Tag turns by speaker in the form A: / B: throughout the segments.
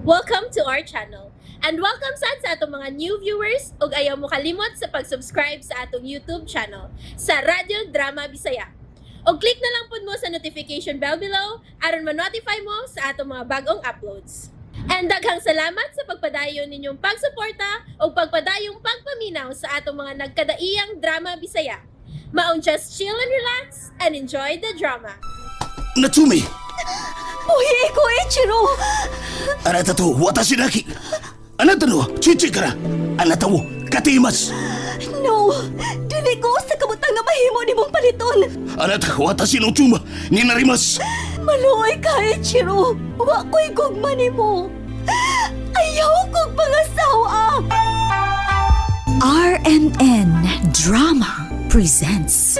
A: Welcome to our channel. And welcome sa atong mga new viewers ug ayaw mo kalimot sa pag-subscribe sa atong YouTube channel sa Radio Drama Bisaya. O click na lang pud mo sa notification bell below aron ma-notify mo sa atong mga bagong uploads. And daghang salamat sa pagpadayon ninyong pagsuporta o pagpadayong pagpaminaw sa atong mga nagkadaiyang Drama Bisaya. Maong just chill and relax and enjoy the drama.
B: Natsumi!
C: Buhi ko, Ichiro!
B: Anata to, watashi naki! Anata no, chichi kara! Anata wo, kateimasu!
C: No! Dili ko sa kabutang nga mahimo ni mong paliton!
B: Anata, watashi no tsuma, ninarimasu!
C: Maluoy ka, Ichiro! Wa ko'y gugma ni mo! Ayaw kong pangasawa! RMN Drama presents.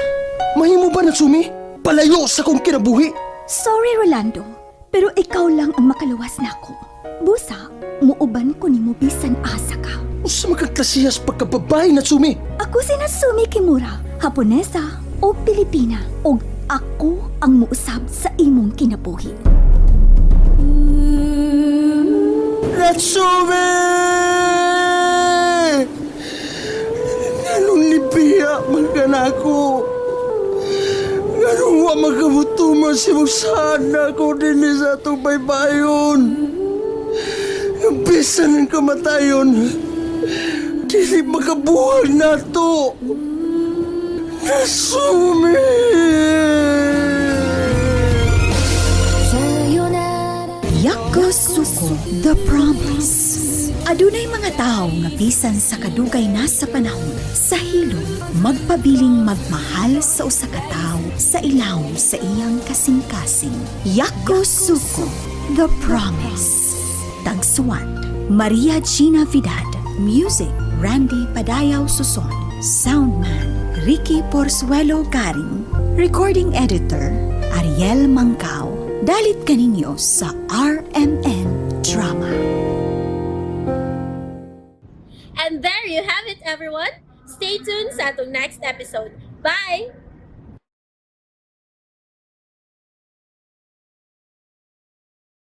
D: Mahimo ba, Natsumi? Palayo sa kong kinabuhi!
C: Sorry, Rolando, pero ikaw lang ang makaluwas na ako. Busa, muuban ko ni mo bisan asa ka.
D: Sa magkaklasiyas pagkababay, Natsumi!
C: Ako si Natsumi Kimura, Haponesa o Pilipina, o ako ang muusab sa imong kinabuhi.
D: Natsumi! Ganong libiya magana ako. Ganong wa magkabutuman si Musana ko din sa itong baybayon. Bisan ng kamatayon, dili makabuhal na to. Natsumi!
C: Yakusuko, The Promise. Adunay mga tao nga bisan sa kadugay na sa panahon, sa hilom, magpabiling magmahal sa usa ka tawo sa ilaw sa iyang kasing-kasing. Yakusuko, The Promise. Tagsuan, Maria Gina Vidal. Music, Randy Padayaw Suson. Soundman, Ricky Porzuelo Garing. Recording Editor, Ariel Mangkao. Dalit kaninyo sa RMN Drama.
A: And there you have it, everyone. Stay tuned sa atong next episode. Bye!